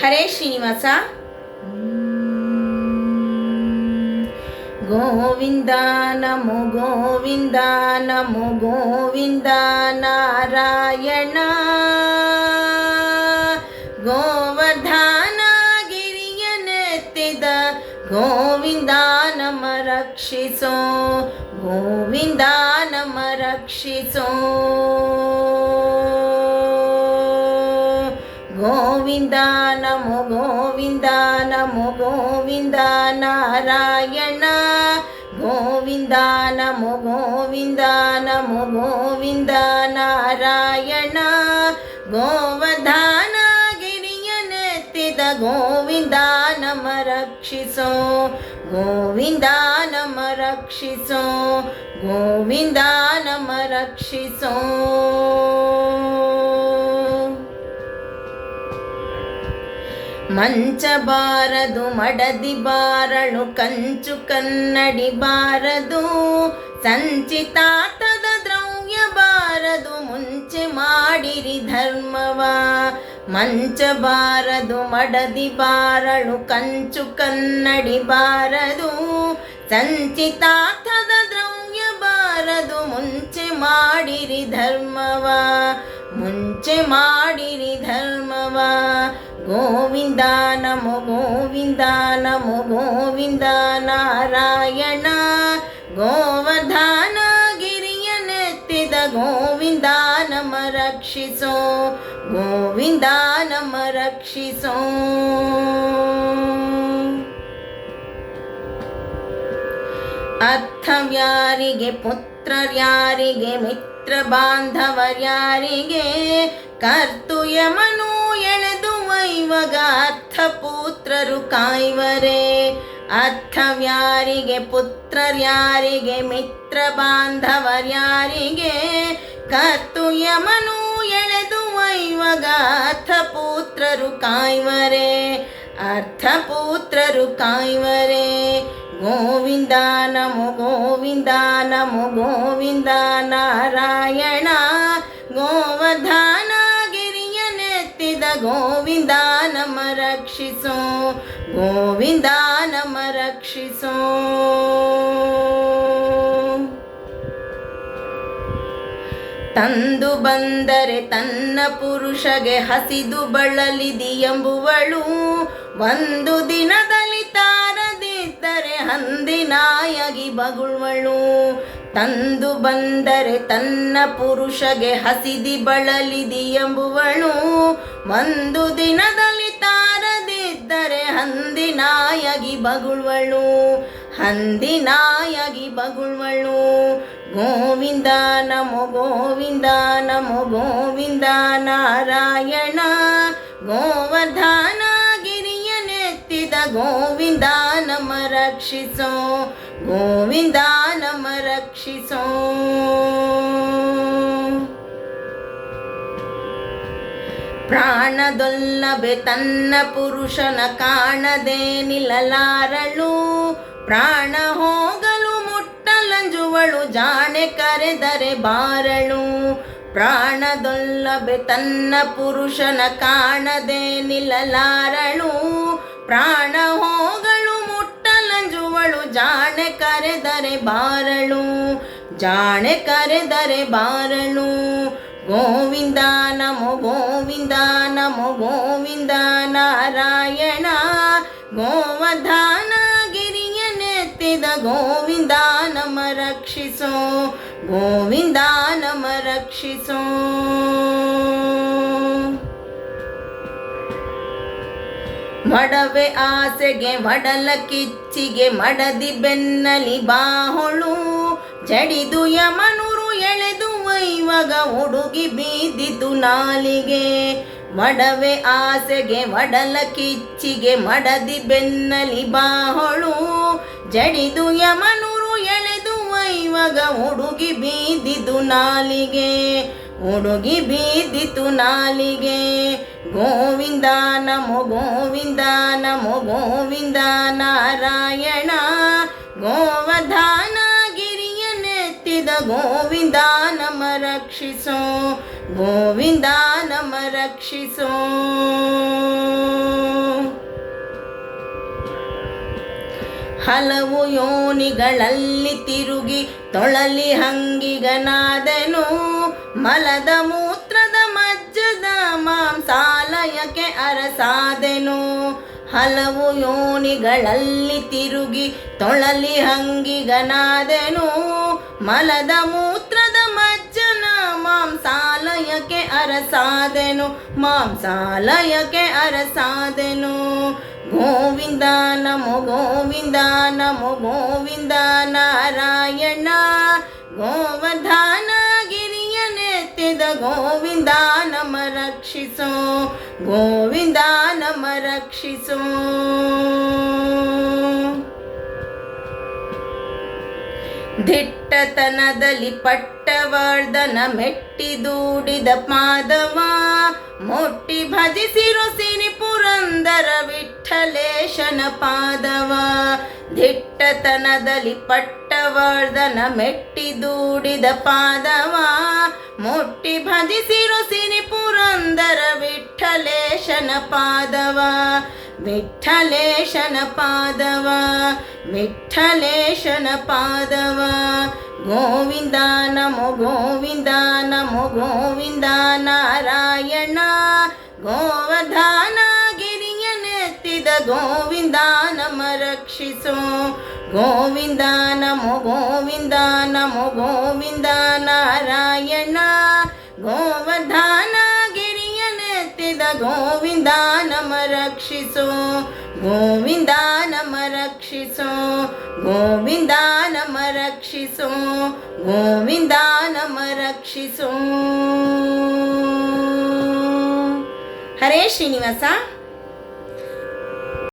ಹರೇ ಶ್ರೀನಿವಾಸ. ಗೋವಿಂದ ನಮೋ ಗೋವಿಂದ ನಮೋ ಗೋವಿಂದ ನಾರಾಯಣ. ಗೋವರ್ಧನ ಗಿರಿಯನೆತ್ತಿದ ಗೋವಿಂದ ನಮ ರಕ್ಷಿಸೋ, ಗೋವಿಂದ ನಮ ರಕ್ಷಿಸೋ. ಗೋವಿಂದ ನಮೋ ಗೋವಿಂದ ನಮೋ ಗೋವಿಂದ ನಾರಾಯಣ. ಗೋವಿಂದ ನಮೋ ಗೋವಿಂದ ನಮೋ ಗೋವಿಂದ ನಾರಾಯಣ. ಗೋವರ್ಧನ ಗಿರಿಯನೆತ್ತಿದ ಗೋವಿಂದ ನಮ ರಕ್ಷಿಸೋ, ಗೋವಿಂದ ನಮ ರಕ್ಷಿಸೋ, ಗೋವಿಂದ ನಮ ರಕ್ಷಿಸೋ. ಮಂಚ ಬಾರದು ಮಡದಿ ಬಾರಳು, ಕಂಚು ಕನ್ನಡಿ ಬಾರದು, ಸಂಚಿತಾರ್ಥದ ದ್ರವ್ಯ ಬಾರದು, ಮುಂಚೆ ಮಾಡಿರಿ ಧರ್ಮವ. ಮಂಚ ಬಾರದು ಮಡದಿ ಬಾರಳು, ಕಂಚು ಕನ್ನಡಿ ಬಾರದು, ಸಂಚಿತಾರ್ಥದ ದ್ರವ್ಯ ಬಾರದು, ಮುಂಚೆ ಮಾಡಿರಿ ಧರ್ಮವ, ಮುಂಚೆ ಮಾಡಿರಿ ಧರ್ಮವ. ಗೋವಿಂದ ನಮೋ ಗೋವಿಂದ ನಮೋ ಗೋವಿಂದ ನಾರಾಯಣ. ಗೋವರ್ಧನ ಗಿರಿಯನೆತ್ತಿದ ಗೋವಿಂದ ನಮ ರಕ್ಷಿಸೋ, ಗೋವಿಂದ ನಮ ರಕ್ಷಿಸೋ. ಅರ್ಥವ್ಯಾರಿಗೆ ಪುತ್ರರ್ಯಾರಿಗೆ ಮಿತ್ರ ಬಾಂಧವರ್ಯಾರಿಗೆ, ಕರ್ತು ಯಮನು ಎಳೆದು ವೈವಗ ಅರ್ಥಪುತ್ರರು ಕಾಯ್ವರೆ. ಅರ್ಥವ್ಯಾರಿಗೆ ಪುತ್ರರ್ಯಾರಿಗೆ ಮಿತ್ರ ಬಾಂಧವರ್ಯಾರಿಗೆ, ಕರ್ತು ಯಮನು ಎಳೆದು ವೈವಗ ಅರ್ಥಪುತ್ರರು ಕಾಯ್ವರೆ, ಅರ್ಥಪುತ್ರರು ಕಾಯ್ವರೆ. ಗೋವಿಂದ ನಮೋ ಗೋವಿಂದ ನಮೋ ಗೋವಿಂದ ನಾರಾಯಣ. ಗೋವರ್ಧನ ಗಿರಿಯನೆತ್ತಿದ ಗೋವಿಂದ ನಮ ರಕ್ಷಿಸೋ, ಗೋವಿಂದ ನಮ ರಕ್ಷಿಸೋ. ತಂದು ಬಂದರೆ ತನ್ನ ಪುರುಷಗೆ ಹಸಿದು ಬಳಲಿದಿಯೆಂಬುವಳು, ಒಂದು ದಿನದಲ್ಲಿ ತಾರದಿದ್ದರೆ ಹಂದಿನಾಯಗಿ ಬಗುಳ್ವಳು. ತಂದು ಬಂದರೆ ತನ್ನ ಪುರುಷಗೆ ಹಸಿದಿ ಬಳಲಿದಿಯೆಂಬುವಳು, ಒಂದು ದಿನದಲ್ಲಿ ತಾರದಿದ್ದರೆ ಹಂದಿನಾಯಗಿ ಬಗುಳ್ವಳು, ಹಂದಿನಾಯಗಿ ಬಗುಳ್ವಳು. ಗೋವಿಂದ ನಮೋ ಗೋವಿಂದ ನಮೋ ಗೋವಿಂದ ನಾರಾಯಣ. ಗೋವರ್ಧನ ಗಿರಿಯನೆತ್ತಿದ ಗೋವಿಂದ ನಮ ರಕ್ಷಿಸೋ, ಗೋವಿಂದ ನಮ ರಕ್ಷಿಸೋ. ಪ್ರಾಣದೊಲ್ಲಬೆ ತನ್ನ ಪುರುಷನ ಕಾಣದೆ ನಿಲ್ಲಲಾರಳು, ಪ್ರಾಣ ಹೋಗಲು ಮುಟ್ಟಲಂಜುವಳು, ಜಾಣೆ ಕರೆದರೆ ಬಾರಳು. ಪ್ರಾಣದೊಲ್ಲಬೆ ತನ್ನ ಪುರುಷನ ಕಾಣದೆ ನಿಲ್ಲಲಾರಳು, ಪ್ರಾಣ ಹೋಗಲು ಮುಟ್ಟಲಂಜುವಳು, ಜಾಣೆ ಕರೆದರೆ ಬಾರಳು, ಜಾಣೆ ಕರೆದರೆ ಬಾರಳು. ಗೋವಿಂದ ನಮೋ ಗೋವಿಂದ ನಮೋ ಗೋವಿಂದ ನಾರಾಯಣ. ಗೋವರ್ಧನ ಗಿರಿಯನೆತ್ತಿದ ಗೋವಿಂದ ನಮ ರಕ್ಷಿಸೋ, ಗೋವಿಂದ ನಮ ರಕ್ಷಿಸೋ. ಮಡವೆ ಆಸೆಗೆ ಮಡಲ ಕಿಚ್ಚಿಗೆ ಮಡದಿ ಬೆನ್ನಲಿ ಬಾಹೊಳು, ಜಡಿದು ಯಮನುರು ಎಳೆದು ವೈವಗ ಹುಡುಗಿ ಬೀದಿತು ನಾಲಿಗೆ. ಮಡವೆ ಆಸೆಗೆ ಮಡಲ ಕಿಚ್ಚಿಗೆ ಮಡದಿ ಬೆನ್ನಲಿ ಬಾಹೊಳು, ಜಡಿದು ಯಮನುರು ಎಳೆದು ವೈವಗ ಹುಡುಗಿ ಬೀದಿತು ನಾಲಿಗೆ, ಹುಡುಗಿ ಬೀದಿತು ನಾಲಿಗೆ. ಗೋವಿಂದ ನಮೋ ಗೋವಿಂದ ನಮೋ ಗೋವಿಂದ ನಾರಾಯಣ. ಗೋವರ್ಧನ ಗಿರಿಯನೆತ್ತಿದ ಗೋವಿಂದ ನಮ ರಕ್ಷಿಸೋ, ಗೋವಿಂದ ನಮ ರಕ್ಷಿಸೋ. ಹಲವು ಯೋನಿಗಳಲ್ಲಿ ತಿರುಗಿ ತೊಳಲಿ ಹಂಗಿಗನಾದೆನು ಮಲದ ಮೂತ್ರದ ಮಜ್ಜದ ಮಾಂಸಾಲಯಕ್ಕೆ ಅರಸಾದೆನು ಹಲವು ಯೋನಿಗಳಲ್ಲಿ ತಿರುಗಿ ತೊಳಲಿ ಹಂಗಿಗನಾದೆನು ಮಲದ ಮೂತ್ರದ ಮಜ್ಜನ ಮಾಂಸಾಲಯಕ್ಕೆ ಅರಸಾದೆನು ಮಾಂಸಾಲಯಕ್ಕೆ ಅರಸಾದೆನು ಗೋವಿಂದ ನಮೋ ಗೋವಿಂದ ನಮೋ ಗೋವಿಂದ ನಾರಾಯಣ ಗೋವರ್ಧನ ಗಿರಿಯನೆತ್ತಿದ ಗೋವಿಂದ ನಮ ರಕ್ಷಿಸೋ ಗೋವಿಂದ ನಮ ರಕ್ಷಿಸೋ ದಿಟ್ಟತನದಲ್ಲಿ ಪಟ್ಟವರ್ಧನ ಮೆಟ್ಟಿದೂಡಿದ ಪಾದವ ಮೊಟ್ಟಿ ಭಜಿಸಿರು ಸಿರಿ ಪುರಂದರ ವಿಠ್ಠಲೇಶನ ಪಾದವ ದಿಟ್ಟತನದಲ್ಲಿ ಪಟ್ಟವರ್ಧನ ಮೆಟ್ಟಿದೂಡಿದ ಪಾದವ ಮೊಟ್ಟಿ ಭಜಿಸಿರು ಸಿರಿ ಪುರಂದರ ವಿಠ್ಠಲೇಶನ ಪಾದವ ವಿಠ್ಠಲೇಶನ ಪಾದವ ವಿಠ್ಠಲೇಶನ ಪಾದವ ಗೋವಿಂದ ನಮೋ ಗೋವಿಂದ ನಮೋ ಗೋವಿಂದ ನಾರಾಯಣ ಗೋವರ್ಧನ ಗಿರಿಯನೆತ್ತಿದ ಗೋವಿಂದ ನಮ ರಕ್ಷಿಸೋ ಗೋವಿಂದ ನಮೋ ಗೋವಿಂದ ನಮೋ ಗೋವಿಂದ ನಾರಾಯಣ ಗೋವರ್ಧನ ಗಿರಿಯನೆತ್ತಿದ ಗೋವಿಂದ ನಮ ರಕ್ಷಿಸೋ ಗೋವಿಂದ ನಮ ರಕ್ಷಿಸೋ ಗೋವಿಂದ ನಮ ರಕ್ಷಿಸೋ ಗೋವಿಂದ ನಮ ರಕ್ಷಿಸೋ ಹರೇ ಶ್ರೀನಿವಾಸ.